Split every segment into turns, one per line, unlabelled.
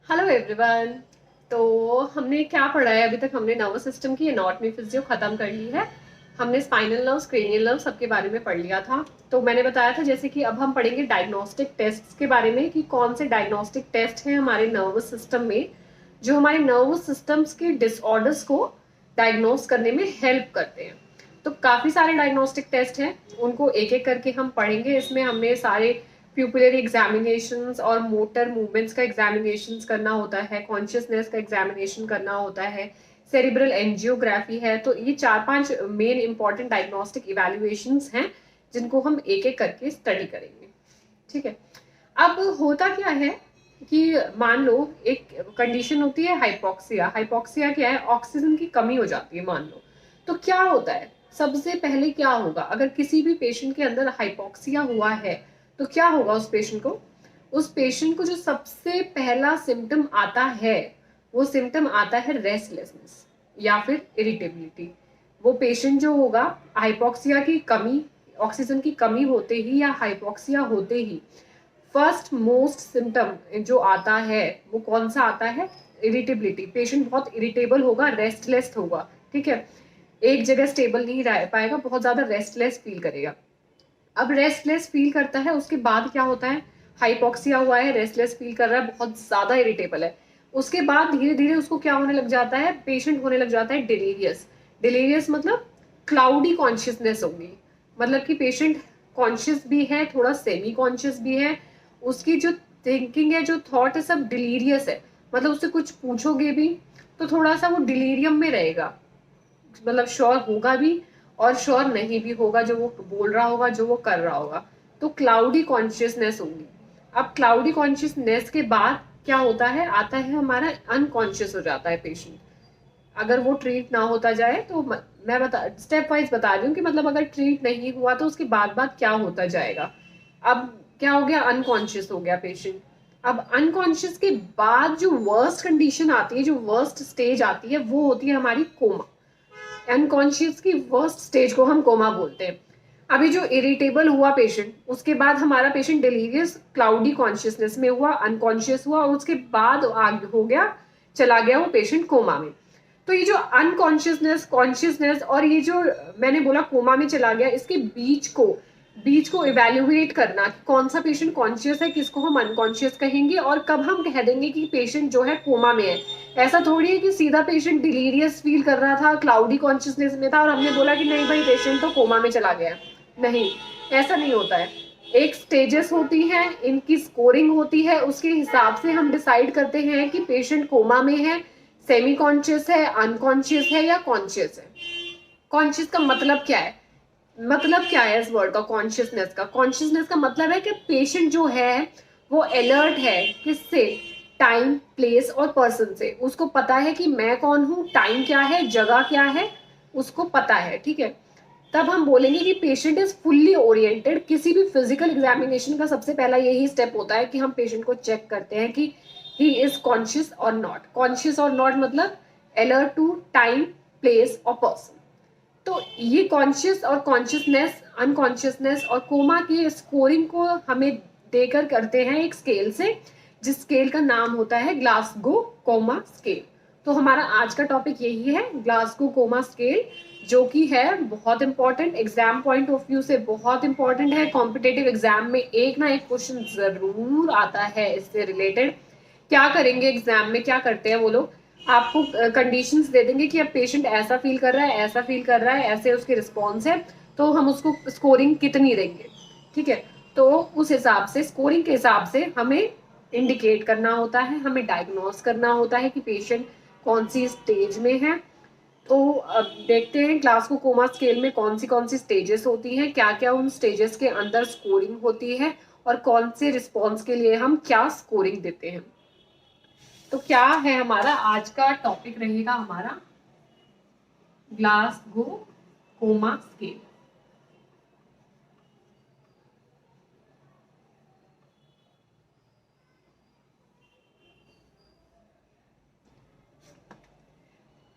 Hello everyone. तो हमने क्या पढ़ा है अभी तक? हमने नर्वस सिस्टम की एनाटॉमी फिजियो खत्म कर ली है। हमने स्पाइनल नर्व्स, क्रेनियल नर्व सबके बारे में पढ़ लिया था। तो मैंने बताया था जैसे कि अब हम पढ़ेंगे डायग्नोस्टिक टेस्ट्स के बारे में कि कौन से डायग्नोस्टिक टेस्ट हैं हमारे नर्वस सिस्टम में जो हमारे नर्वस सिस्टम्स के डिसऑर्डर्स को डायग्नोस करने में हेल्प करते हैं। तो काफ़ी सारे डायग्नोस्टिक टेस्ट हैं, उनको एक एक करके हम पढ़ेंगे। इसमें हमने सारे प्यूपिलरी एग्जामिनेशंस और मोटर मूवमेंट्स का एग्जामिनेशंस करना होता है, कॉन्शियसनेस का एग्जामिनेशन करना होता है, सेरिब्रल एंजियोग्राफी है। तो ये 4-5 मेन इंपॉर्टेंट डायग्नोस्टिक इवेल्युएशंस हैं जिनको हम एक एक करके स्टडी करेंगे। ठीक है। अब होता क्या है कि मान लो एक कंडीशन होती है हाइपोक्सिया। हाइपोक्सिया क्या है? ऑक्सीजन की कमी हो जाती है मान लो। तो क्या होता है? सबसे पहले क्या होगा अगर किसी भी पेशेंट के अंदर हाइपोक्सिया हुआ है? तो क्या होगा उस पेशेंट को? उस पेशेंट को जो सबसे पहला सिम्टम आता है वो सिम्टम आता है रेस्टलेसनेस या फिर इरिटेबिलिटी। वो पेशेंट जो होगा हाइपोक्सिया की कमी, ऑक्सीजन की कमी होते ही या हाइपोक्सिया होते ही फर्स्ट मोस्ट सिम्टम जो आता है वो कौन सा आता है? इरिटेबिलिटी। पेशेंट बहुत इरिटेबल होगा, रेस्टलेस होगा। ठीक है। एक जगह स्टेबल नहीं रह पाएगा, बहुत ज्यादा रेस्टलेस फील करेगा। अब रेस्टलेस फील करता है, उसके बाद क्या होता है? हाइपोक्सिया हुआ है, रेस्टलेस फील कर रहा है, बहुत ज्यादा इरिटेबल है। उसके बाद धीरे धीरे उसको क्या होने लग जाता है? पेशेंट होने लग जाता है डिलीरियस। डिलीरियस मतलब क्लाउडी कॉन्शियसनेस होगी। मतलब कि पेशेंट कॉन्शियस भी है, थोड़ा सेमी कॉन्शियस भी है। उसकी जो थिंकिंग है, जो थॉट है, सब डिलीरियस है। मतलब उससे कुछ पूछोगे भी तो थोड़ा सा वो डिलीरियम में रहेगा। मतलब श्योर होगा भी और श्योर नहीं भी होगा जो वो बोल रहा होगा, जो वो कर रहा होगा। तो क्लाउडी कॉन्शियसनेस होगी। अब क्लाउडी कॉन्शियसनेस के बाद क्या होता है? आता है हमारा अनकॉन्शियस हो जाता है पेशेंट। अगर वो ट्रीट ना होता जाए तो मैं बता स्टेप वाइज बता रही हूँ कि मतलब अगर ट्रीट नहीं हुआ तो उसके बाद क्या होता जाएगा। अब क्या हो गया? अनकॉन्शियस हो गया पेशेंट। अब अनकॉन्शियस के बाद जो वर्स्ट कंडीशन आती है, जो वर्स्ट स्टेज आती है, वो होती है हमारी कोमा। अनकॉन्शियस की वर्स्ट स्टेज को हम कोमा बोलते हैं। अभी जो इरिटेबल हुआ पेशेंट, उसके बाद हमारा पेशेंट डिलीरियस क्लाउडी कॉन्शियसनेस में हुआ, अनकॉन्शियस हुआ और उसके बाद आगे हो गया, चला गया वो पेशेंट कोमा में। तो ये जो अनकॉन्शियसनेस, कॉन्शियसनेस और ये जो मैंने बोला कोमा में चला गया, इसके बीच को इवेल्युएट करना कि कौन सा पेशेंट कॉन्शियस है, किसको हम अनकॉन्शियस कहेंगे और कब हम कह देंगे कि पेशेंट जो है कोमा में है। ऐसा थोड़ी है कि सीधा पेशेंट डिलीरियस फील कर रहा था, क्लाउडी कॉन्शियसनेस में था और हमने बोला कि नहीं भाई पेशेंट तो कोमा में चला गया। नहीं, ऐसा नहीं होता है। एक स्टेजेस होती हैं, इनकी स्कोरिंग होती है, उसके हिसाब से हम डिसाइड करते हैं कि पेशेंट कोमा में है, सेमी कॉन्शियस है, अनकॉन्शियस है या कॉन्शियस है। कॉन्शियस का मतलब क्या है? मतलब क्या है इस वर्ड का? कॉन्शियसनेस का, कॉन्शियसनेस का मतलब है कि पेशेंट जो है वो अलर्ट है। किससे? टाइम, प्लेस और पर्सन से। उसको पता है कि मैं कौन हूँ, टाइम क्या है, जगह क्या है, उसको पता है। ठीक है। तब हम बोलेंगे कि पेशेंट इज फुल्ली ओरिएंटेड। किसी भी फिजिकल एग्जामिनेशन का सबसे पहला यही स्टेप होता है कि हम पेशेंट को चेक करते हैं कि ही इज कॉन्शियस और नॉट। कॉन्शियस और नॉट मतलब अलर्ट टू टाइम, प्लेस और पर्सन। तो ये कॉन्शियस और कॉन्शियसनेस, अनकॉन्शियसनेस और कोमा की स्कोरिंग को हमें देकर करते हैं एक स्केल से, जिस स्केल का नाम होता है ग्लासगो कोमा स्केल। तो हमारा आज का टॉपिक यही है, ग्लासगो कोमा स्केल, जो कि है बहुत important, exam point of view से बहुत इंपॉर्टेंट है। कॉम्पिटेटिव एग्जाम में एक ना एक क्वेश्चन जरूर आता है इससे रिलेटेड। क्या करेंगे एग्जाम में? क्या करते हैं वो लोग? आपको कंडीशंस दे देंगे कि अब पेशेंट ऐसा फील कर रहा है, ऐसा फील कर रहा है, ऐसे उसके रिस्पॉन्स है, तो हम उसको स्कोरिंग कितनी देंगे। ठीक है। तो उस हिसाब से, स्कोरिंग के हिसाब से हमें इंडिकेट करना होता है, हमें डायग्नोस करना होता है कि पेशेंट कौन सी स्टेज में है। तो अब देखते हैं ग्लासगो कोमा स्केल में कौन सी स्टेजेस होती हैं, क्या क्या उन स्टेजेस के अंदर स्कोरिंग होती है और कौन से रिस्पॉन्स के लिए हम क्या स्कोरिंग देते हैं। तो क्या है हमारा आज का टॉपिक? रहेगा हमारा ग्लासगो कोमा स्केल।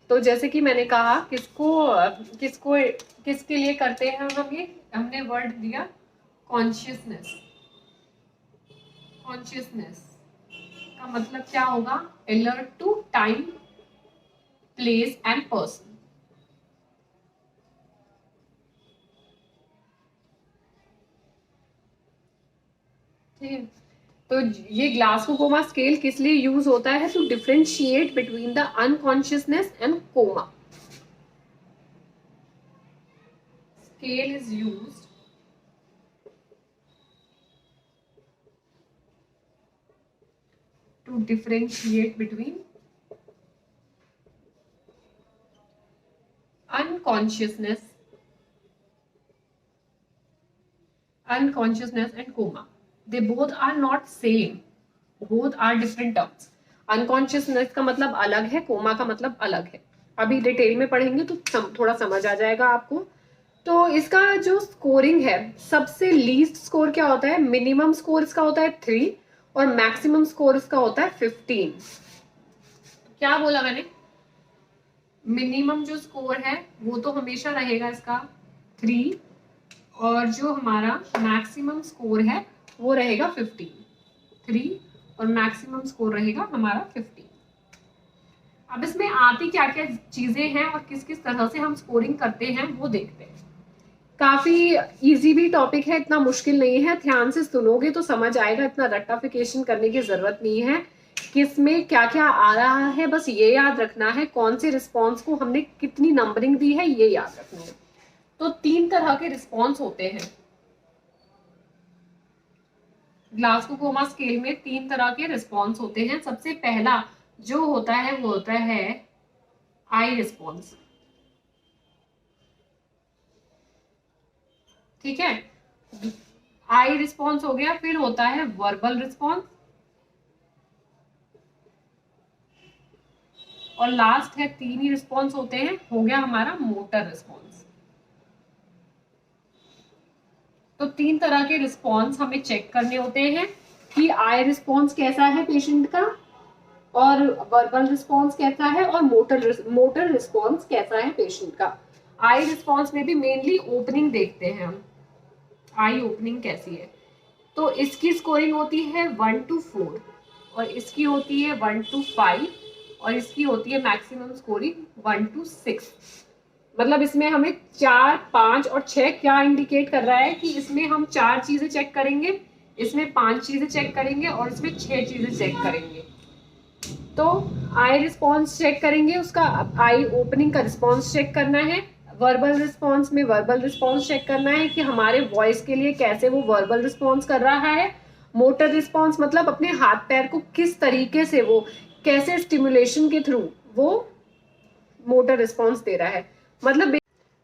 तो जैसे कि मैंने कहा, किसको किसको किसके लिए करते हैं हम ये? हमने वर्ड दिया कॉन्शियसनेस। कॉन्शियसनेस का मतलब क्या होगा, alert to time, place and person. ठीक है, तो ये ग्लासगो कोमा स्केल किस लिए यूज होता है, to differentiate between the unconsciousness and coma. Scale is used to differentiate between unconsciousness and coma. They both are not same, both are different terms. Unconsciousness का मतलब अलग है, कोमा का मतलब अलग है। अभी डिटेल में पढ़ेंगे तो थोड़ा समझ आ जाएगा आपको। तो इसका जो स्कोरिंग है, सबसे लीस्ट स्कोर क्या होता है, मिनिमम स्कोर इसका होता है 3 और मैक्सिमम स्कोर इसका होता है 15। क्या बोला मैंने, मिनिमम जो स्कोर है वो तो हमेशा रहेगा इसका 3 और जो हमारा मैक्सिमम स्कोर है वो रहेगा 15। 3 और मैक्सिमम स्कोर रहेगा हमारा 15। अब इसमें आती क्या क्या चीजें हैं और किस किस तरह से हम स्कोरिंग करते हैं वो देखते हैं। काफी इजी भी टॉपिक है, इतना मुश्किल नहीं है, ध्यान से सुनोगे तो समझ आएगा, इतना रट्टाफिकेशन करने की जरूरत नहीं है। किसमें क्या क्या आ रहा है बस ये याद रखना है, कौन से रिस्पॉन्स को हमने कितनी नंबरिंग दी है ये याद रखना है। तो 3 तरह के रिस्पॉन्स होते हैं ग्लासगो कोमा स्केल में, 3 तरह के रिस्पॉन्स होते हैं। सबसे पहला जो होता है वो होता है आई रिस्पॉन्स। ठीक है, आई रिस्पॉन्स हो गया, फिर होता है वर्बल रिस्पॉन्स और लास्ट है 3 ही रिस्पॉन्स होते हैं, हो गया हमारा मोटर रिस्पॉन्स। तो 3 तरह के रिस्पॉन्स हमें चेक करने होते हैं कि आई रिस्पॉन्स कैसा है पेशेंट का, और वर्बल रिस्पॉन्स कैसा है, और मोटर रिस्पॉन्स कैसा है पेशेंट का। आई रिस्पॉन्स में भी मेनली ओपनिंग देखते हैं हम, आई ओपनिंग कैसी है। तो इसकी स्कोरिंग होती है 1 to 4 और इसकी होती है 1 to 5 और इसकी होती है मैक्सिमम स्कोरिंग 1 to 6। मतलब इसमें हमें 4, 5 और 6 क्या इंडिकेट कर रहा है कि इसमें हम 4 चीजें चेक करेंगे, इसमें 5 चीजें चेक करेंगे और इसमें 6 चीजें चेक करेंगे। तो आई रिस्पॉन्स चेक करेंगे, उसका आई ओपनिंग का रिस्पॉन्स चेक करना है। वर्बल रिस्पॉन्स में वर्बल रिस्पॉन्स चेक करना है कि हमारे वॉइस के लिए कैसे वो वर्बल रिस्पॉन्स कर रहा है। मोटर रिस्पॉन्स मतलब अपने हाथ पैर को किस तरीके से, वो कैसे स्टिमुलेशन के थ्रू वो मोटर रिस्पॉन्स दे रहा है। मतलब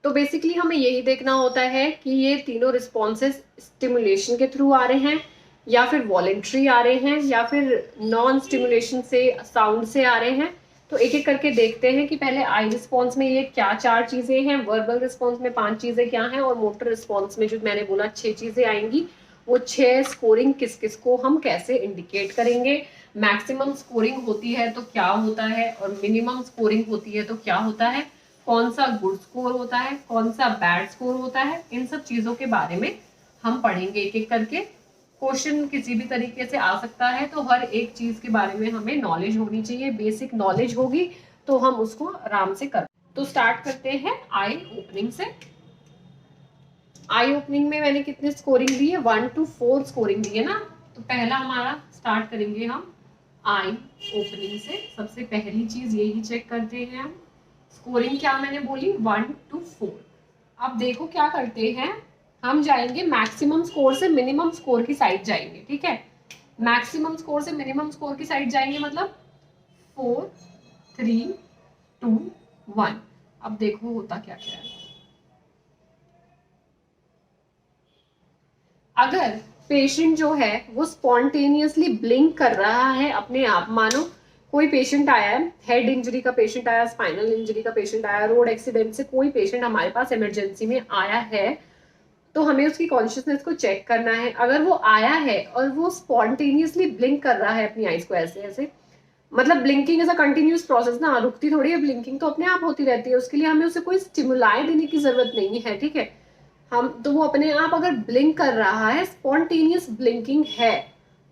तो बेसिकली हमें यही देखना होता है कि ये तीनों रिस्पॉन्सेस स्टिमुलेशन के थ्रू आ रहे हैं या फिर वॉलेंट्री आ रहे हैं या फिर नॉन स्टिमुलेशन से, साउंड से आ रहे हैं। तो एक एक करके देखते हैं कि पहले आई रिस्पॉन्स में ये क्या 4 चीजें हैं, वर्बल रिस्पॉन्स में 5 चीजें क्या हैं, और मोटर रिस्पॉन्स में जो मैंने बोला 6 चीजें आएंगी। वो 6 स्कोरिंग किस किस को हम कैसे इंडिकेट करेंगे। मैक्सिमम स्कोरिंग होती है तो क्या होता है और मिनिमम स्कोरिंग होती है तो क्या होता है, कौन सा गुड स्कोर होता है, कौन सा बैड स्कोर होता है, इन सब चीजों के बारे में हम पढ़ेंगे एक एक करके। क्वेश्चन किसी भी तरीके से आ सकता है, तो हर एक चीज के बारे में हमें नॉलेज होनी चाहिए, बेसिक नॉलेज होगी तो हम उसको आराम से कर। तो स्टार्ट करते हैं आई ओपनिंग से। आई ओपनिंग में मैंने कितने स्कोरिंग दी है, 1 to 4 स्कोरिंग दी है ना। तो पहला हमारा स्टार्ट करेंगे हम आई ओपनिंग से। सबसे पहली चीज यही चेक करते हैं हम, स्कोरिंग क्या मैंने बोली 1 to 4। अब देखो क्या करते हैं, हम जाएंगे मैक्सिमम स्कोर से मिनिमम स्कोर की साइड जाएंगे। ठीक है, मैक्सिमम स्कोर से मिनिमम स्कोर की साइड जाएंगे, मतलब 4, 3, 2, 1। अब देखो होता क्या क्या है। अगर पेशेंट जो है वो स्पॉन्टेनियसली ब्लिंक कर रहा है अपने आप, मानो कोई पेशेंट आया है, हेड इंजरी का पेशेंट आया, स्पाइनल इंजरी का पेशेंट आया, रोड एक्सीडेंट से कोई पेशेंट हमारे पास इमरजेंसी में आया है, तो हमें उसकी कॉन्शियसनेस को चेक करना है। अगर वो आया है और वो स्पॉन्टेनियसली ब्लिंक कर रहा है अपनी आईज को ऐसे ऐसे, मतलब blinking is a continuous process ना, रुकती थोड़ी है ब्लिंकिंग, तो अपने आप होती रहती है, उसके लिए हमें उसे कोई स्टिमुलाई देने की जरूरत नहीं है। ठीक है, हम तो वो अपने आप अगर ब्लिंक कर रहा है, स्पॉन्टेनियस ब्लिंकिंग है,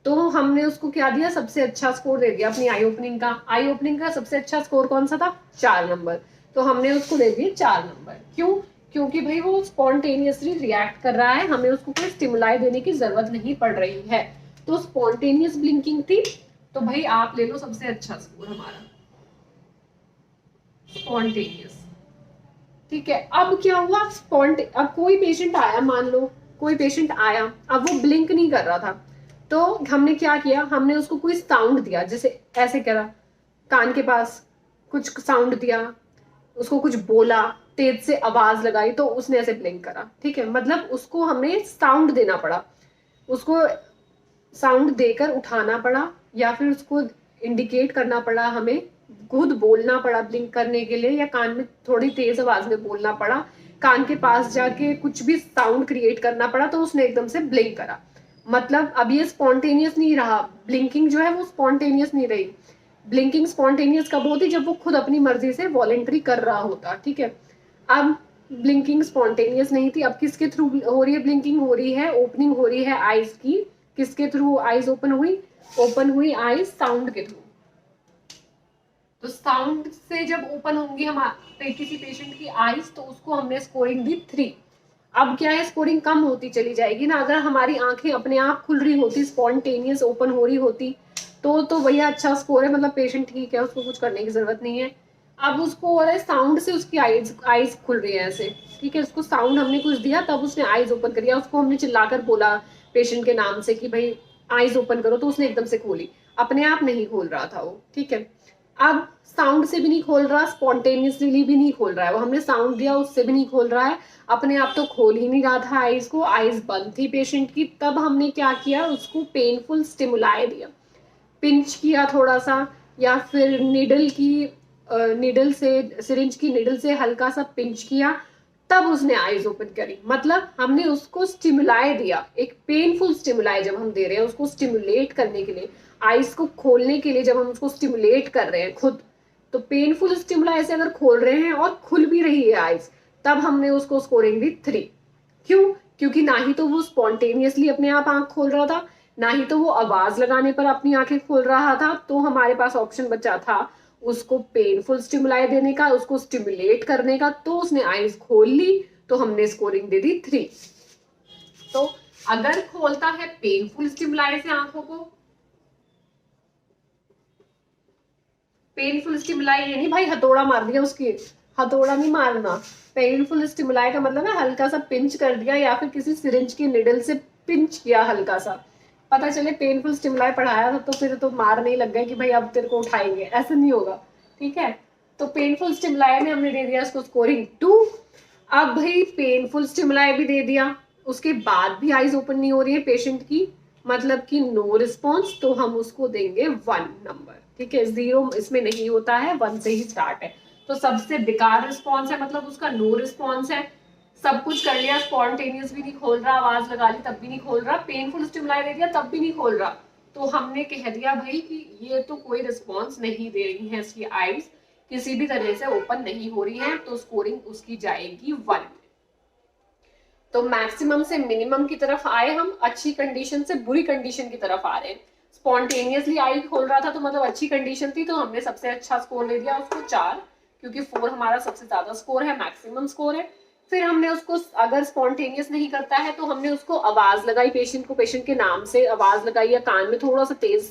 तो हमने उसको क्या दिया, सबसे अच्छा स्कोर दे दिया अपनी आई ओपनिंग का। आई ओपनिंग का सबसे अच्छा स्कोर कौन सा था, 4 नंबर। तो हमने उसको दे दिए 4 नंबर। क्यों, क्योंकि भाई वो स्पॉन्टेनियसली रिएक्ट कर रहा है, हमें उसको कोई स्टिमुलाई देने की जरूरत नहीं पड़ रही है। तो स्पॉन्टेनियस ब्लिंकिंग थी, तो भाई आप ले लो सबसे अच्छा स्कोर हमारा स्पॉन्टेनियस। ठीक है, अब क्या हुआ, अब कोई पेशेंट आया, मान लो कोई पेशेंट आया, अब वो ब्लिंक नहीं कर रहा था, तो हमने क्या किया, हमने उसको कोई साउंड दिया, जैसे ऐसे करा, कान के पास कुछ साउंड दिया, उसको कुछ बोला, तेज से आवाज लगाई, तो उसने ऐसे ब्लिंक करा। ठीक है, मतलब उसको हमने साउंड देना पड़ा, उसको साउंड देकर उठाना पड़ा, या फिर उसको इंडिकेट करना पड़ा, हमें खुद बोलना पड़ा ब्लिंक करने के लिए, या कान में थोड़ी तेज आवाज में बोलना पड़ा, कान के पास जाके कुछ भी साउंड क्रिएट करना पड़ा, तो उसने एकदम से ब्लिंक करा। मतलब अब ये स्पॉन्टेनियस नहीं रहा, ब्लिंकिंग जो है वो स्पॉन्टेनियस नहीं रही। ब्लिंकिंग स्पॉन्टेनियस कब होती, जब वो खुद अपनी मर्जी से वॉलेंट्री कर रहा होता। ठीक है, अब ब्लिंकिंग स्पॉन्टेनियस नहीं थी। अब किसके थ्रू हो रही है ब्लिंकिंग, हो रही है ओपनिंग हो रही है आईज की। किसके थ्रू आईज ओपन हुई आईज साउंड के थ्रू। तो साउंड से जब ओपन होंगी हमारे किसी पेशेंट की आईज, तो उसको हमने स्कोरिंग दी 3। अब क्या है, स्कोरिंग कम होती चली जाएगी ना, अगर हमारी आंखें अपने आप खुल रही होती, स्पॉन्टेनियस ओपन हो रही होती, तो भैया अच्छा स्कोर है, मतलब पेशेंट ठीक है, उसको कुछ करने की जरूरत नहीं है। अब उसको हो रहा है साउंड से उसकी आईज आईज खुल रही है ऐसे। ठीक है, उसको साउंड हमने कुछ दिया, तब उसने आईज ओपन करी, उसको हमने चिल्लाकर बोला पेशेंट के नाम से कि भाई आईज ओपन करो, तो उसने एकदम से खोली, अपने आप नहीं खोल रहा था वो। ठीक है, अब साउंड से भी नहीं खोल रहा, स्पॉन्टेनियसली भी नहीं खोल रहा है, वो हमने साउंड दिया उससे भी नहीं खोल रहा है, अपने आप तो खोल ही नहीं रहा था आईज को, आईज बंद थी पेशेंट की। तब हमने क्या किया, उसको पेनफुल स्टिमुलाई दिया, पिंच किया थोड़ा सा, या फिर निडल से, सिरिंज की निडल से हल्का सा पिंच किया, तब उसने आईज ओपन करी। मतलब हमने उसको स्टिमुलाई दिया, एक पेनफुल स्टिमुलाई जब हम दे रहे हैं उसको स्टिमुलेट करने के लिए, आईज को खोलने के लिए जब हम उसको स्टिमुलेट कर रहे हैं खुद, तो पेनफुल स्टिमुलाई से अगर खोल रहे हैं और खुल भी रही है आईज, तब हमने उसको स्कोरिंग दी 3। क्यों, क्योंकि ना ही तो वो स्पॉन्टेनियसली अपने आप आंख खोल रहा था, ना ही तो वो आवाज लगाने पर अपनी आंखें खोल रहा था, तो हमारे पास ऑप्शन बचा था उसको पेनफुल स्टिमुलाई देने का, उसको स्टिमुलेट करने का, तो उसने आईज खोल ली, तो हमने स्कोरिंग दे दी 3। तो अगर खोलता है पेनफुल स्टिमुलाई से आंखों को, पेनफुल स्टिमुलाई ये नहीं भाई हथौड़ा मार दिया उसकी, हथौड़ा नहीं मारना। पेनफुल स्टिमुलाई का मतलब है हल्का सा पिंच कर दिया, या फिर किसी सिरिंज की निडल से पिंच किया हल्का सा, पता चले पेनफुल स्टिमुलाई पढ़ाया था, तो फिर तो मार नहीं लग गया कि भाई अब तेरे को उठाएंगे, ऐसा नहीं होगा। ठीक है, तो पेनफुल स्टिमुलाई में हमने दे दिया इसको स्कोरिंग 2। अब भाई पेनफुल स्टिमुलाई भी दे दिया, उसके बाद भी आईज ओपन नहीं हो रही है पेशेंट की, मतलब कि नो रिस्पॉन्स, तो हम उसको देंगे 1 नंबर। ठीक है, 0 इसमें नहीं होता है, 1 से ही स्टार्ट है। तो सबसे बेकार रिस्पॉन्स है, मतलब उसका नो रिस्पॉन्स है। सब कुछ कर लिया, स्पॉन्टेनियस भी नहीं खोल रहा, आवाज लगा ली तब भी नहीं खोल रहा, पेनफुल स्टिमुलाई दे दिया तब भी नहीं खोल रहा, तो हमने कह दिया भाई कि ये तो कोई रिस्पॉन्स नहीं दे रही है, इसकी आईज किसी भी तरह से ओपन नहीं हो रही है, तो स्कोरिंग उसकी जाएगी 1। तो मैक्सिमम से मिनिमम की तरफ आए हम, अच्छी कंडीशन से बुरी कंडीशन की तरफ आ रहे हैं। स्पॉन्टेनियसली आई खोल रहा था, तो मतलब अच्छी कंडीशन थी, तो हमने सबसे अच्छा स्कोर दे दिया उसको 4, क्योंकि 4 हमारा सबसे ज्यादा स्कोर है, मैक्सिमम स्कोर है। फिर हमने उसको, अगर स्पॉन्टेनियस नहीं करता है, तो हमने उसको आवाज लगाई पेशेंट को, पेशेंट के नाम से आवाज लगाई, या कान में थोड़ा सा तेज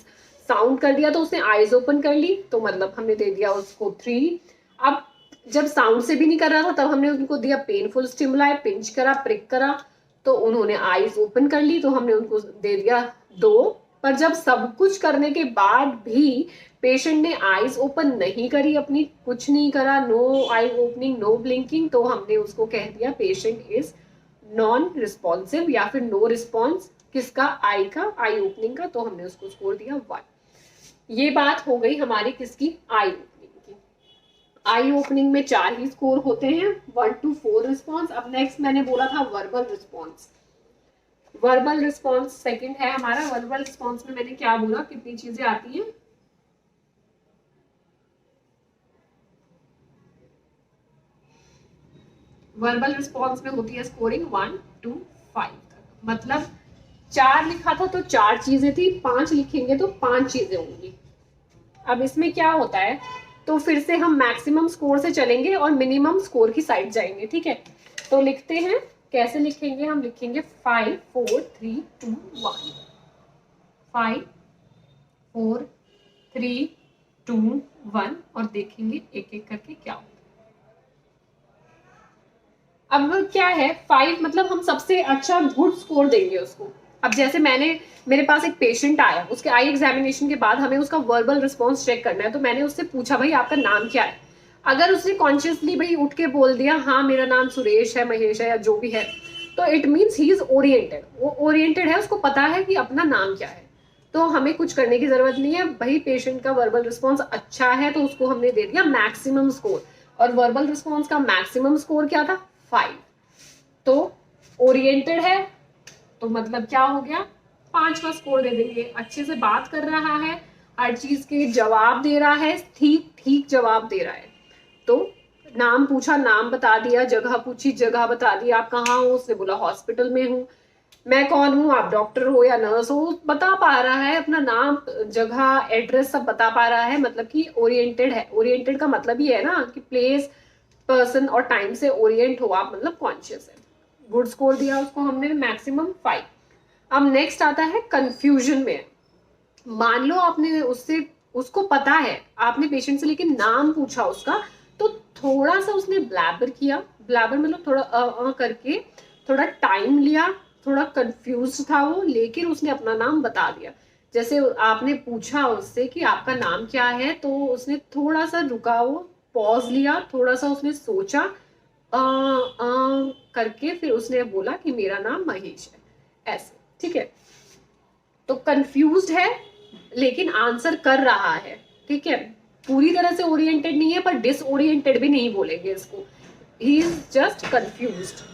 साउंड कर दिया, तो उसने आईज ओपन कर ली, तो मतलब हमने दे दिया उसको 3। अब जब साउंड से भी नहीं कर रहा था, तब हमने उनको दिया पेनफुल स्टिमुलाई, पिंच करा, प्रिक करा, तो उन्होंने आईज ओपन कर ली, तो हमने उनको दे दिया 2। पर जब सब कुछ करने के बाद भी पेशेंट ने आईज ओपन नहीं करी अपनी, कुछ नहीं करा, नो आई ओपनिंग, नो ब्लिंकिंग, तो हमने उसको कह दिया पेशेंट इज नॉन रिस्पॉन्सिव, या फिर नो रिस्पॉन्स किसका, आई का, आई ओपनिंग का, तो हमने उसको स्कोर दिया 1। ये बात हो गई हमारी किसकी, आई ओपनिंग की। आई ओपनिंग में 4 ही स्कोर होते हैं, 1 to 4 रिस्पॉन्स। अब नेक्स्ट मैंने बोला था verbal response. Verbal response second है हमारा। वर्बल रिस्पॉन्स में मैंने क्या बोला, कितनी चीजें आती हैं, वर्बल रिस्पॉन्स में होती है स्कोरिंग 1 to 5 तक, मतलब 4 लिखा था तो 4 चीजें थी, 5 लिखेंगे तो 5 चीजें होंगी। अब इसमें क्या होता है, तो फिर से हम मैक्सिमम स्कोर से चलेंगे और मिनिमम स्कोर की साइड जाएंगे, ठीक है। तो लिखते हैं, कैसे लिखेंगे, हम लिखेंगे 5 4 3 2 1, 5 4 3 2 1, और देखेंगे एक एक करके क्या होता है। अब क्या है, 5 मतलब हम सबसे अच्छा गुड स्कोर देंगे उसको। अब जैसे मेरे पास एक पेशेंट आया, उसके आई एग्जामिनेशन के बाद हमें उसका वर्बल रिस्पॉन्स चेक करना है, तो मैंने उससे पूछा भाई आपका नाम क्या है। अगर उसने कॉन्शियसली भाई उठ के बोल दिया हाँ मेरा नाम सुरेश है, महेश है, या जो भी है, तो it means he is oriented, वो ओरिएंटेड है, उसको पता है कि अपना नाम क्या है। तो हमें कुछ करने की जरूरत नहीं है भाई, पेशेंट का वर्बल रिस्पॉन्स अच्छा है तो उसको हमने दे दिया मैक्सिमम स्कोर, और वर्बल रिस्पॉन्स का मैक्सिमम स्कोर क्या था, 5। तो ओरिएंटेड है तो मतलब क्या हो गया, 5 का स्कोर दे देंगे। अच्छे से बात कर रहा है, हर चीज के जवाब दे रहा है, ठीक ठीक जवाब दे रहा है, तो नाम पूछा नाम बता दिया, जगह पूछी जगह बता दी, आप कहाँ हो, उसने बोला हॉस्पिटल में हूँ, मैं कौन हूँ, आप डॉक्टर हो या नर्स हो, बता पा रहा है, अपना नाम जगह एड्रेस सब बता पा रहा है, मतलब कि ओरिएंटेड है। ओरिएंटेड का मतलब ये है ना कि प्लेस पर्सन और टाइम से ओरिएंट हो आप, मतलब कॉन्शियस है। गुड स्कोर दिया उसको हमने, मैक्सिमम 5। अब नेक्स्ट आता है कंफ्यूजन में। मान लो आपने उसको पता है, आपने पेशेंट से लेकिन नाम पूछा उसका, तो थोड़ा सा उसने ब्लैबर किया, ब्लैबर मतलब थोड़ा करके थोड़ा टाइम लिया, थोड़ा कंफ्यूज था वो, लेकिन उसने अपना नाम बता दिया। जैसे आपने पूछा उससे कि आपका नाम क्या है, तो उसने थोड़ा सा रुका, वो पॉज लिया, थोड़ा सा उसने सोचा, करके फिर उसने बोला कि मेरा नाम महेश है, ऐसे, ठीक है। तो कंफ्यूज्ड है लेकिन आंसर कर रहा है, ठीक है। पूरी तरह से ओरिएंटेड नहीं है पर डिसओरिएंटेड भी नहीं बोलेंगे इसको, ही इज जस्ट कंफ्यूज्ड।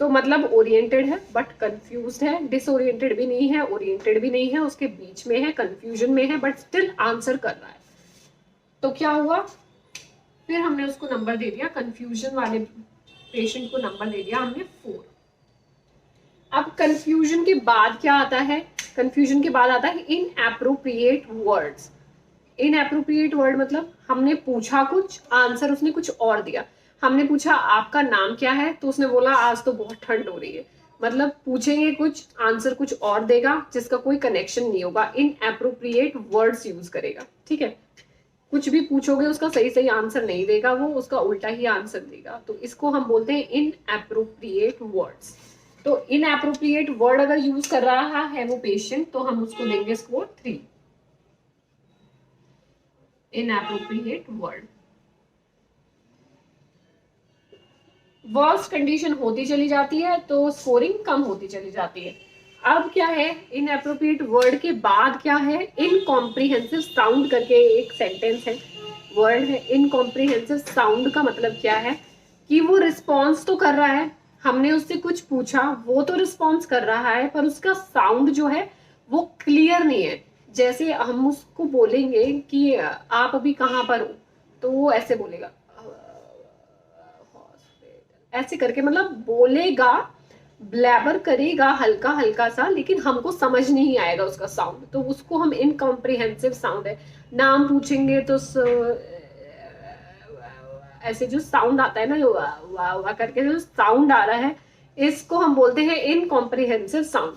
तो मतलब ओरिएंटेड है बट कंफ्यूज्ड है, डिसओरिएंटेड भी नहीं है, ओरिएंटेड भी नहीं है, उसके बीच में है, कंफ्यूजन में है, बट स्टिल आंसर कर रहा है। तो क्या हुआ, फिर हमने उसको नंबर दे दिया, कंफ्यूजन वाले पेशेंट को नंबर दे दिया हमने 4। अब कंफ्यूजन के बाद क्या आता है, कंफ्यूजन के बाद आता है इनएप्रोप्रिएट वर्ड्स। इनएप्रोप्रिएट वर्ड मतलब हमने पूछा कुछ, आंसर उसने कुछ और दिया। हमने पूछा आपका नाम क्या है, तो उसने बोला आज तो बहुत ठंड हो रही है, मतलब पूछेंगे कुछ, आंसर कुछ और देगा जिसका कोई कनेक्शन नहीं होगा, इनएप्रोप्रिएट वर्ड्स यूज करेगा, ठीक है। कुछ भी पूछोगे उसका सही सही आंसर नहीं देगा, वो उसका उल्टा ही आंसर देगा, तो इसको हम बोलते हैं इनएप्रोप्रिएट वर्ड्स। तो इनएप्रोप्रिएट वर्ड अगर यूज कर रहा है वो पेशेंट, तो हम उसको देंगे score 3। Inappropriate word. Worst condition होती चली जाती है तो स्कोरिंग कम होती चली जाती है। अब क्या है, इनएप्रोप्रिएट वर्ड के बाद क्या है, इनकॉम्प्रिहेंसिव साउंड करके एक सेंटेंस है, वर्ड है। इनकॉम्प्रिहेंसिव साउंड का मतलब क्या है कि वो रिस्पॉन्स तो कर रहा है, हमने उससे कुछ पूछा, वो तो रिस्पॉन्स कर रहा है, पर उसका साउंड जो है वो क्लियर नहीं है। जैसे हम उसको बोलेंगे कि आप अभी कहाँ पर हो, तो वो ऐसे बोलेगा ऐसे करके, मतलब बोलेगा, ब्लैबर करेगा हल्का हल्का सा, लेकिन हमको समझ नहीं आएगा उसका साउंड, तो उसको हम इनकॉम्प्रिहेंसिव साउंड है। नाम पूछेंगे तो ऐसे जो साउंड आता है ना, जो वाह वाह करके जो साउंड आ रहा है, इसको हम बोलते हैं इनकॉम्प्रिहेंसिव साउंड।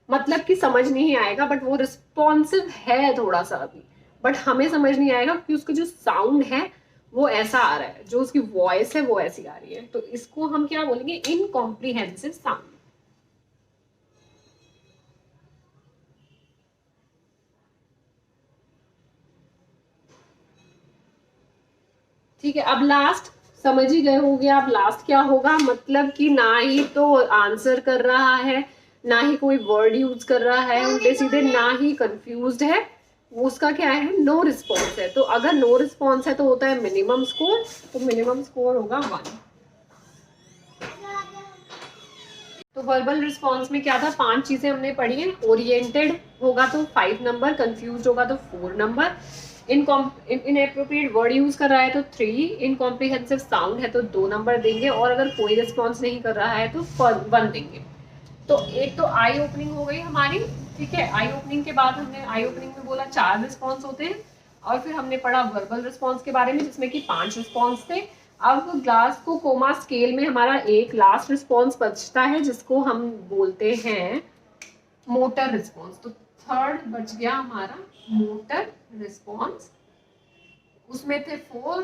मतलब कि समझ नहीं आएगा बट वो रिस्पॉन्सिव है थोड़ा सा अभी, बट हमें समझ नहीं आएगा कि उसका जो साउंड है वो ऐसा आ रहा है, जो उसकी वॉइस है वो ऐसी आ रही है, तो इसको हम क्या बोलेंगे, इनकॉम्प्रिहेंसिव साउंड। ठीक है, अब लास्ट समझ ही गए होंगे आप, लास्ट क्या होगा, मतलब कि ना ही तो आंसर कर रहा है, ना ही कोई वर्ड यूज कर रहा है उल्टे सीधे, ना ही कंफ्यूज्ड है, वो उसका क्या है, नो रिस्पॉन्स है। तो अगर नो रिस्पॉन्स है तो होता है मिनिमम स्कोर, तो मिनिमम स्कोर होगा 1। तो वर्बल रिस्पॉन्स में क्या था, 5 चीजें हमने पढ़ी है। ओरिएंटेड होगा तो 5 नंबर, कंफ्यूज होगा तो 4 नंबर, इनएप्रोप्रिएट वर्ड यूज कर रहा है तो 3, इनकॉम्प्रिहेंसिव साउंड है तो 2 नंबर देंगे, और अगर कोई रिस्पॉन्स नहीं कर रहा है तो 1 देंगे। तो एक तो आई ओपनिंग हो गई हमारी, ठीक है। आई ओपनिंग के बाद हमने आई ओपनिंग में बोला 4 रिस्पॉन्स होते हैं, और फिर हमने पढ़ा वर्बल रिस्पॉन्स के बारे में जिसमें कि 5 रिस्पॉन्स थे। अब ग्लास को कोमा स्केल में हमारा एक लास्ट रिस्पॉन्स बचता है जिसको हम बोलते हैं मोटर रिस्पॉन्स। तो थर्ड बच गया हमारा मोटर रिस्पॉन्स। उसमें थे 4,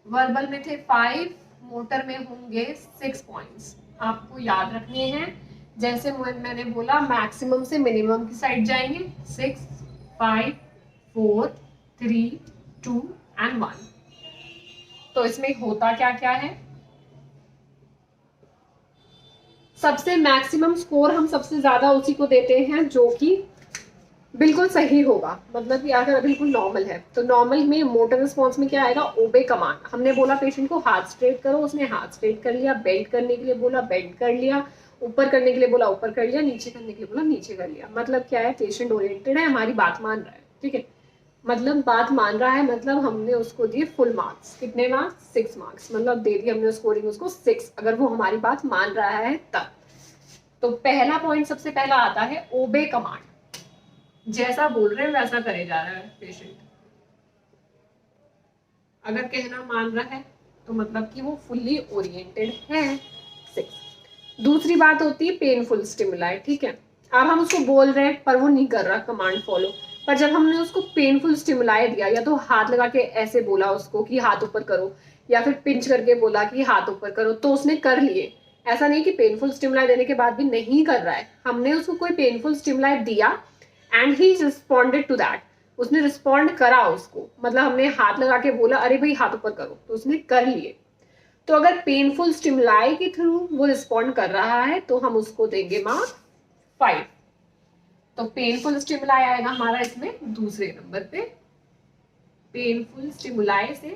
वर्बल में थे 5, मोटर में होंगे 6 पॉइंट्स। आपको याद रखने हैं, जैसे मैंने बोला मैक्सिमम से मिनिमम की साइड जाएंगे, 6, 5, 4, 3, 2 एंड 1। तो इसमें होता क्या क्या है, सबसे मैक्सिमम स्कोर हम सबसे ज्यादा उसी को देते हैं जो कि बिल्कुल सही होगा, मतलब कि अगर बिल्कुल नॉर्मल है। तो नॉर्मल में मोटर रिस्पॉन्स में क्या आएगा, ओबे कमांड। हमने बोला पेशेंट को हाथ स्ट्रेट करो, उसने हाथ स्ट्रेट कर लिया, बेंड करने के लिए बोला बेंड कर लिया, ऊपर करने के लिए बोला ऊपर कर लिया, नीचे करने के लिए बोला नीचे कर लिया। मतलब क्या है, पेशेंट ओरिएंटेड है, हमारी बात मान रहा है, ठीक है। मतलब बात मान रहा है, मतलब हमने उसको दिए फुल मार्क्स। कितने मार्क्स, 6 मार्क्स, मतलब दे दिए हमने स्कोरिंग उसको 6, अगर वो हमारी बात मान रहा है तब। तो पहला पॉइंट सबसे पहला आता है ओबे कमांड, जैसा बोल रहे हैं वैसा करे जा रहा है पेशेंट। अगर कहना मान रहा है तो मतलब कि वो फुल्ली ओरिएंटेड है। 6। दूसरी बात होती है पेनफुल स्टिमुलाई, ठीक है। अब हम उसको बोल रहे हैं पर वो नहीं कर रहा कमांड फॉलो, पर जब हमने उसको पेनफुल स्टिमुलाई दिया, या तो हाथ लगा के ऐसे बोला उसको कि हाथ ऊपर करो, या फिर पिंच करके बोला कि हाथ ऊपर करो, तो उसने कर लिए। ऐसा नहीं कि पेनफुल स्टिमुलाई देने के बाद भी नहीं कर रहा है, हमने उसको कोई पेनफुल स्टिमुलाई दिया and he responded to that, उसने रिस्पॉन्ड करा उसको, मतलब हमने हाथ लगा के बोला अरे भाई हाथ ऊपर करो, तो उसने कर लिए। तो अगर पेनफुल स्टिमुलाई के थ्रू वो रिस्पॉन्ड कर रहा है तो हम उसको देंगे मार्क 5। तो पेनफुल स्टिमुलाई आएगा हमारा इसमें दूसरे नंबर पे। पेनफुल स्टिमुलाई से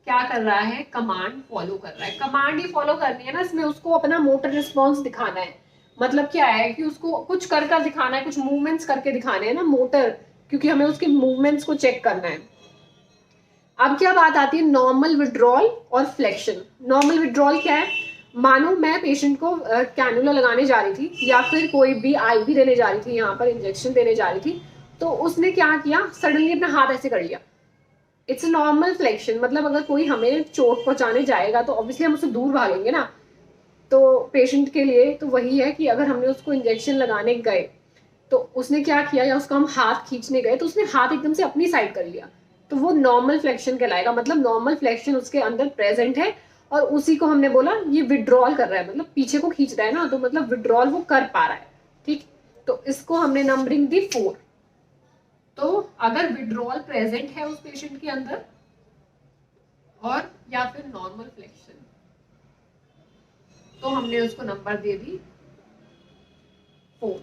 क्या कर रहा है, कमांड फॉलो कर रहा है। कमांड ही फॉलो करनी है ना, इसमें उसको अपना मोटर रिस्पॉन्स दिखाना है। मतलब क्या है कि उसको कुछ कर कर दिखाना है, कुछ मूवमेंट्स करके दिखाने हैं ना मोटर, क्योंकि हमें उसके मूवमेंट्स को चेक करना है। अब क्या बात आती है नॉर्मल विड्रॉल और फ्लेक्शन। नॉर्मल विड्रॉल क्या है, मानो मैं पेशेंट को कैनुला लगाने जा रही थी या फिर कोई भी आईवी देने जा रही थी, यहाँ पर इंजेक्शन देने जा रही थी, तो उसने क्या किया, सडनली अपना हाथ ऐसे कर लिया। It's normal flexion. मतलब अगर कोई हमें चोट पहुंचाने जाएगा तो ऑब्वियसली हम उससे दूर भागेंगे ना। तो पेशेंट के लिए तो वही है कि अगर हमने उसको इंजेक्शन लगाने गए तो उसने क्या किया, या उसका हम हाथ खींचने गए तो उसने हाथ एकदम से अपनी साइड कर लिया, तो वो नॉर्मल फ्लेक्शन कहलाएगा। मतलब नॉर्मल फ्लेक्शन उसके अंदर प्रेजेंट है, और उसी को हमने बोला ये विड्रॉल कर रहा है, मतलब पीछे को खींच रहा है ना, तो मतलब विड्रॉल वो कर पा रहा है, ठीक। तो इसको हमने नंबरिंग दी 4। तो अगर विड्रॉल प्रेजेंट है उस पेशेंट के अंदर और या फिर नॉर्मल फ्लेक्शन, तो हमने उसको नंबर दे दी 4।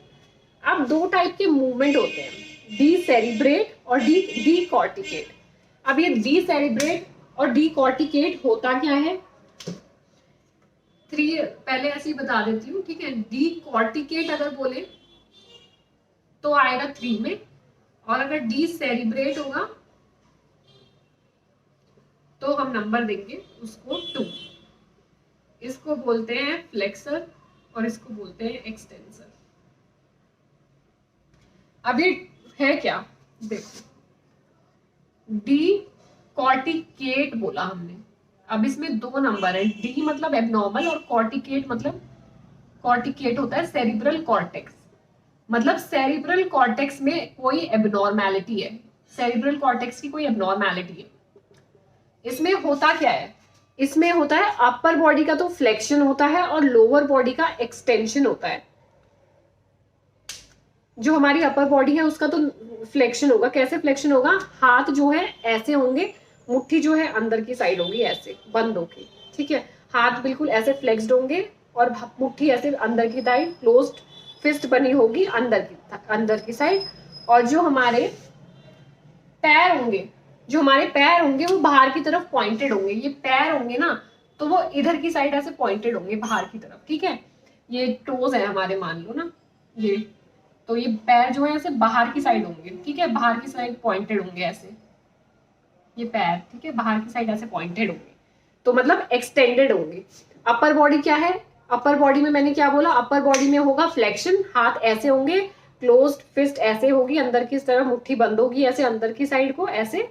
अब 2 टाइप के मूवमेंट होते हैं, डी सेरिब्रेट और डी कॉर्टिकेट। अब ये डी सेरिब्रेट और डी कॉर्टिकेट होता क्या है, 3 पहले ऐसे ही बता देती हूँ, ठीक है। डी कॉर्टिकेट अगर बोले तो आएगा 3 में, और अगर डी सेरिब्रेट होगा तो हम नंबर देंगे उसको 2। इसको बोलते हैं फ्लेक्सर और इसको बोलते हैं एक्सटेंसर। अब ये है क्या, देखो डी कॉर्टिकेट बोला हमने। अब इसमें 2 नंबर है, डी मतलब एबनॉर्मल और कॉर्टिकेट मतलब, कॉर्टिकेट होता है सेरिब्रल कॉर्टेक्स, मतलब सेरिब्रल कॉर्टेक्स में कोई एबनॉर्मैलिटी है, सेरिब्रल कॉर्टेक्स की कोई एबनॉर्मैलिटी है। इसमें होता क्या है, इसमें होता है अपर बॉडी का तो फ्लेक्शन होता है और लोअर बॉडी का एक्सटेंशन होता है। जो हमारी अपर बॉडी है उसका तो फ्लेक्शन होगा। कैसे फ्लेक्शन होगा, हाथ जो है ऐसे होंगे, मुट्ठी जो है अंदर की साइड होगी ऐसे बंद होगी, ठीक है। हाथ बिल्कुल ऐसे फ्लेक्स्ड होंगे और मुट्ठी ऐसे अंदर की साइड क्लोज्ड फिस्ट बनी होगी अंदर की साइड। और जो हमारे पैर होंगे, जो हमारे पैर होंगे वो बाहर की तरफ पॉइंटेड होंगे। ये पैर होंगे ना तो वो इधर की साइड ऐसे पॉइंटेड होंगे बाहर की तरफ, ठीक है। ये टोज है हमारे, मान लो ना ये, तो ये पैर जो है ऐसे बाहर की साइड होंगे, ठीक है, बाहर की साइड पॉइंटेड होंगे ऐसे, ये पैर, ठीक है, बाहर की साइड ऐसे पॉइंटेड होंगे, तो मतलब एक्सटेंडेड होंगे। अपर बॉडी क्या है, अपर बॉडी में मैंने क्या बोला, अपर बॉडी में होगा फ्लेक्शन, हाथ ऐसे होंगे, क्लोज्ड फिस्ट ऐसे होगी, अंदर की तरफ मुट्ठी बंद होगी ऐसे अंदर की साइड को ऐसे,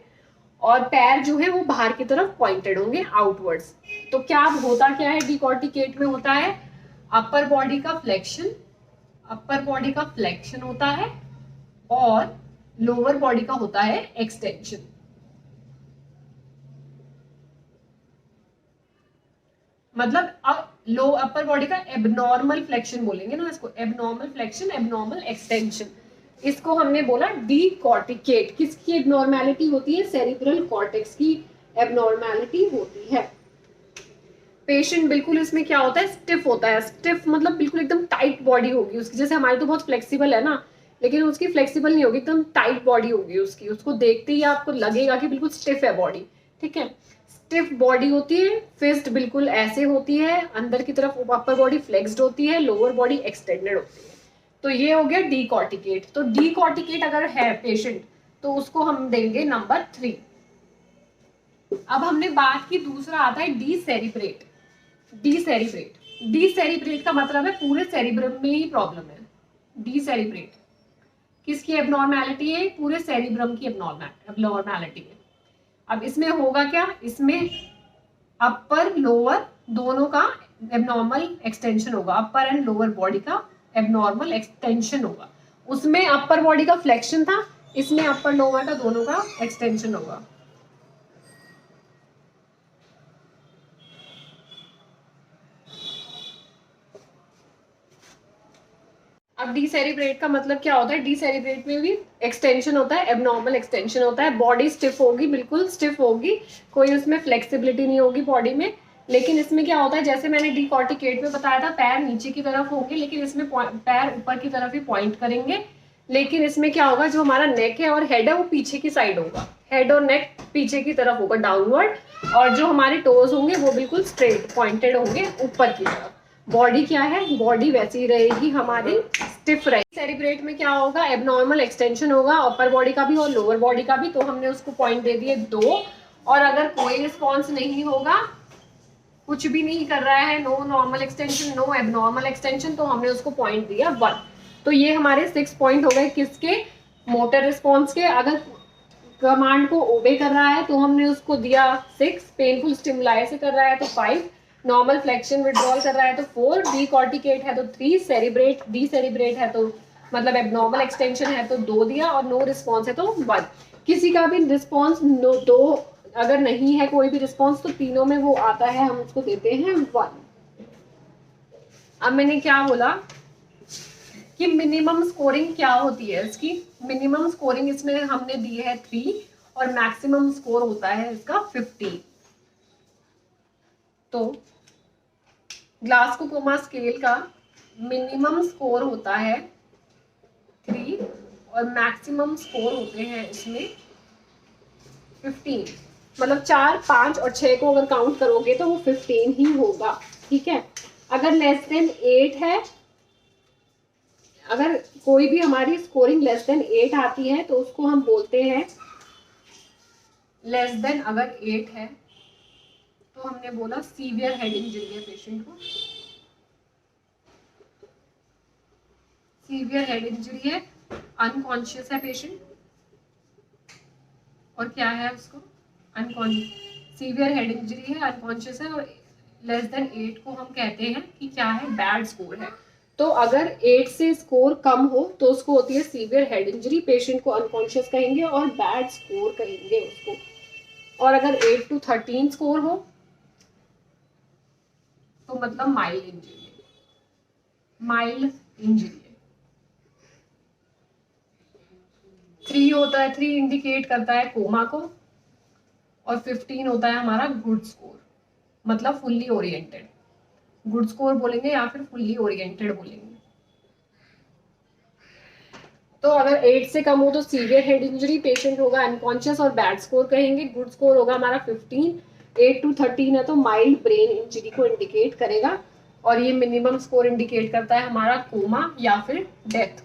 और पैर जो है वो बाहर की तरफ पॉइंटेड होंगे आउटवर्ड्स। तो क्या होता क्या है डिकॉर्टिकेट में होता है, अपर बॉडी का फ्लेक्शन, अपर बॉडी का फ्लेक्शन होता है और लोअर बॉडी का होता है एक्सटेंशन। मतलब लो अपर बॉडी का एबनॉर्मल फ्लेक्शन बोलेंगे ना इसको, एबनॉर्मल फ्लेक्शन, एबनॉर्मल एक्सटेंशन, इसको हमने बोला डिकॉर्टिकेट। किसकी एबनॉर्मैलिटी होती है, सेरिब्रल कॉर्टेक्स की एबनॉर्मैलिटी होती है। पेशेंट बिल्कुल इसमें क्या होता है, स्टिफ होता है, स्टिफ मतलब बिल्कुल एकदम टाइट बॉडी होगी उसकी, जैसे हमारी तो बहुत फ्लेक्सिबल है ना, लेकिन उसकी फ्लेक्सिबल नहीं होगी, एकदम टाइट बॉडी होगी उसकी, उसको देखते ही आपको लगेगा कि बिल्कुल स्टिफ है बॉडी, ठीक है, स्टिफ बॉडी होती है। फिस्ट बिल्कुल ऐसे होती है, अंदर की तरफ अपर बॉडी फ्लेक्स्ड होती है, लोअर बॉडी एक्सटेंडेड होती है। तो ये हो गया डिकॉर्टिकेट। तो डिकॉर्टिकेट अगर है पेशेंट तो उसको हम देंगे नंबर 3। अब हमने बात की, दूसरा आता है डीसेरिब्रेट। डीसेरिब्रेट, डीसेरिब्रेट का मतलब है पूरे सेरिब्रम में ही प्रॉब्लम है। डीसेरिब्रेट किसकी एबनॉर्मैलिटी है, पूरे सेरिब्रम की एबनॉर्मैलिटी है। अब इसमें होगा क्या, इसमें अपर लोअर दोनों का एबनॉर्मल एक्सटेंशन होगा, अपर एंड लोअर बॉडी का एबनॉर्मल एक्सटेंशन होगा। उसमें अपर बॉडी का फ्लेक्शन था, इसमें अपर लोअर का दोनों का एक्सटेंशन होगा। अब डीसेरिब्रेट का मतलब क्या होता है, डीसेरिब्रेट में भी एक्सटेंशन होता है, एबनॉर्मल एक्सटेंशन होता है, बॉडी स्टिफ होगी, बिल्कुल स्टिफ होगी, कोई उसमें फ्लेक्सिबिलिटी नहीं होगी बॉडी में। लेकिन इसमें क्या होता है, जैसे मैंने डिकॉर्टिकेट में बताया था पैर नीचे की तरफ होंगे, लेकिन इसमें पैर ऊपर की तरफ ही पॉइंट करेंगे। लेकिन इसमें क्या होगा, जो हमारा नेक है और हेड है वो पीछे की साइड होगा, हेड और नेक पीछे की तरफ होगा डाउनवर्ड, और जो हमारे टोज होंगे वो बिल्कुल स्ट्रेट पॉइंटेड होंगे ऊपर की तरफ। बॉडी क्या है, बॉडी वैसी रहेगी हमारी, स्टिफ रहेगी। सेरिब्रेट में क्या होगा, एबनॉर्मल एक्सटेंशन होगा अपर बॉडी का भी और लोअर बॉडी का भी, तो हमने उसको पॉइंट दे दिए 2। और अगर कोई रिस्पॉन्स नहीं होगा, कुछ भी नहीं कर रहा है, no normal extension, no abnormal extension, तो हमने उसको पॉइंट दिया 1। तो ये हमारे 6 पॉइंट हो गए किसके, मोटर रिस्पॉन्स के। अगर कमांड को ओबे कर रहा है तो हमने उसको दिया 6, पेनफुल स्टिमुलाई से कर रहा है तो 5, नॉर्मल फ्लेक्शन विड्रॉल कर रहा है तो 4, डीकॉर्टिकेट है तो 3, सेरिब्रेट डीसेरिब्रेट है तो मतलब एबनॉर्मल एक्सटेंशन है तो 2 दिया, और नो रिस्पॉन्स है तो 1। किसी का भी रिस्पॉन्स 2 अगर नहीं है, कोई भी रिस्पॉन्स, तो तीनों में वो आता है, हम उसको देते हैं 1। अब मैंने क्या बोला कि मिनिमम स्कोरिंग क्या होती है इसकी, मिनिमम स्कोरिंग इसमें हमने दी है 3 और मैक्सिमम स्कोर होता है इसका 50। तो ग्लासकोमा स्केल का मिनिमम स्कोर होता है 3 और मैक्सिमम स्कोर होते हैं इसमें 15। मतलब 4, 5 और 6 को अगर काउंट करोगे तो वो 15 ही होगा, ठीक है। अगर लेस देन 8 है, अगर कोई भी हमारी स्कोरिंग लेस देन 8 आती है तो उसको हम बोलते हैं, लेस देन अगर 8 है तो हमने बोला सीवियर हेड इंजरी है पेशेंट को, सीवियर हेड इंजरी है, अनकॉन्शियस है पेशेंट, और क्या है उसको अनकॉन्शियस, सीवियर हेड इंजरी है, अनकॉन्शियस है, और लेस देन 8 को हम कहते हैं कि क्या है, बैड स्कोर है। तो अगर 8 से स्कोर कम हो तो उसको होती है सीवियर हेड इंजरी, पेशेंट को अनकॉन्शियस कहेंगे और बैड स्कोर कहेंगे उसको। और अगर 8 to 13 स्कोर हो तो मतलब माइल्ड इंजरी है, माइल्ड इंजरी है। 3 होता है, 3 इंडिकेट करता है कोमा को, और 15 होता है हमारा गुड स्कोर, मतलब फुल्ली ओरिएंटेड, गुड स्कोर बोलेंगे या फिर फुल्ली ओरिएंटेड बोलेंगे। तो अगर 8 से कम हो तो सीवियर हेड इंजरी, पेशेंट होगा अनकॉन्शियस और बैड स्कोर कहेंगे, गुड स्कोर होगा हमारा 15, 8 to 13 है तो माइल्ड ब्रेन इंजरी को इंडिकेट करेगा, और ये मिनिमम स्कोर इंडिकेट करता है हमारा कोमा या फिर डेथ।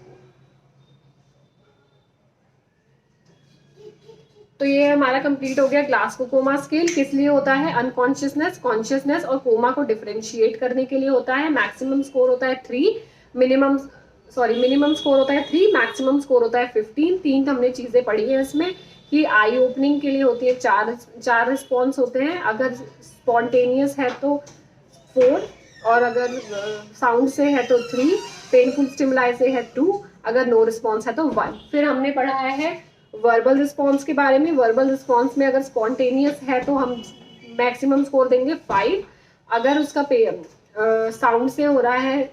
तो ये हमारा कंप्लीट हो गया ग्लासगो कोमा स्केल। किस लिए होता है? अनकॉन्शियसनेस, कॉन्शियसनेस और कोमा को डिफरेंशिएट करने के लिए होता है। मैक्सिमम स्कोर होता है 3, मिनिमम मिनिमम स्कोर होता है 3, मैक्सिमम स्कोर होता है 15। तीन हमने चीजें पढ़ी है इसमें कि आई ओपनिंग के लिए होती है चार रिस्पॉन्स होते हैं, अगर स्पॉन्टेनियस है तो 4, और अगर साउंड से है तो 3, पेनफुल स्टिमुलाई से है 2, अगर नो रिस्पॉन्स है तो 1। फिर हमने पढ़ा है वर्बल रिस्पॉन्स के बारे में। वर्बल रिस्पॉन्स में अगर स्पॉन्टेनियस है तो हम मैक्सिमम स्कोर देंगे 5, अगर उसका साउंड से हो रहा है,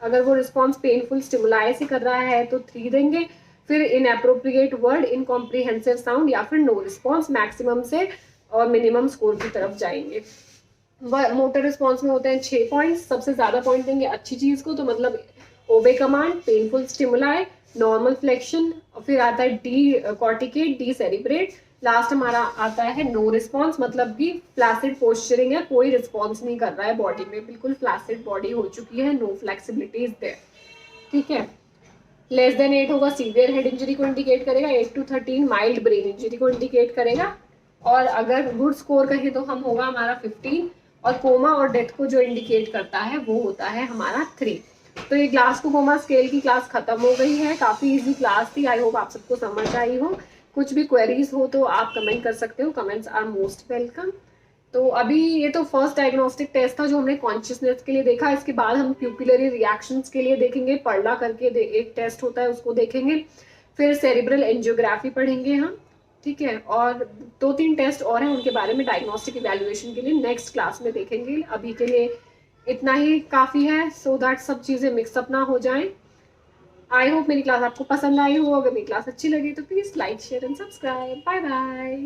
अगर वो रिस्पॉन्स पेनफुल स्टिमुलाई से कर रहा है तो 3 देंगे। फिर इनएप्रोप्रिएट वर्ड, इनकॉम्प्रिहेंसिव साउंड या फिर नो रिस्पॉन्स, मैक्सिमम से और मिनिमम स्कोर की तरफ जाएंगे। मोटर रिस्पॉन्स में होते हैं 6 पॉइंट्स। सबसे ज्यादा पॉइंट देंगे अच्छी चीज को, तो मतलब obey command, painful stimuli, normal flexion, और फिर आता है decorticate, decerebrate. Last हमारा आता है नो रिस्पॉन्स, मतलब कि फ्लैसिड पोस्चरिंग है, कोई रिस्पॉन्स नहीं कर रहा है बॉडी में, बिल्कुल फ्लैसिड बॉडी हो चुकी है, नो फ्लेक्सिबिलिटी इज देयर। ठीक है। लेस देन 8 होगा सीवियर हेड इंजरी को इंडिकेट करेगा, 8 to 13 माइल्ड ब्रेन इंजरी को इंडिकेट करेगा, और अगर गुड स्कोर कहें तो हम होगा हमारा 15, और कोमा और डेथ को जो इंडिकेट करता है वो होता है हमारा 3। तो ये ग्लासगो कोमा स्केल की क्लास खत्म हो गई है। काफी इजी क्लास थी, आई होप आप सबको समझ आई हो। कुछ भी क्वेरीज हो तो आप कमेंट कर सकते हो, कमेंट्स आर मोस्ट वेलकम। तो अभी ये तो फर्स्ट डायग्नोस्टिक टेस्ट था जो हमने कॉन्शियसनेस के लिए देखा। इसके बाद हम प्यूपिलरी रिएक्शंस के लिए देखेंगे, पर्ला करके एक टेस्ट होता है उसको देखेंगे, फिर सेरिब्रल एंजियोग्राफी पढ़ेंगे हम। ठीक है, और 2-3 टेस्ट और हैं, उनके बारे में डायग्नोस्टिक इवैल्यूएशन के लिए नेक्स्ट क्लास में देखेंगे। अभी के लिए इतना ही काफ़ी है, सो दैट सब चीज़ें मिक्सअप ना हो जाएं। आई होप मेरी क्लास आपको पसंद आई हो। अगर मेरी क्लास अच्छी लगी तो please like, share and subscribe. Bye bye.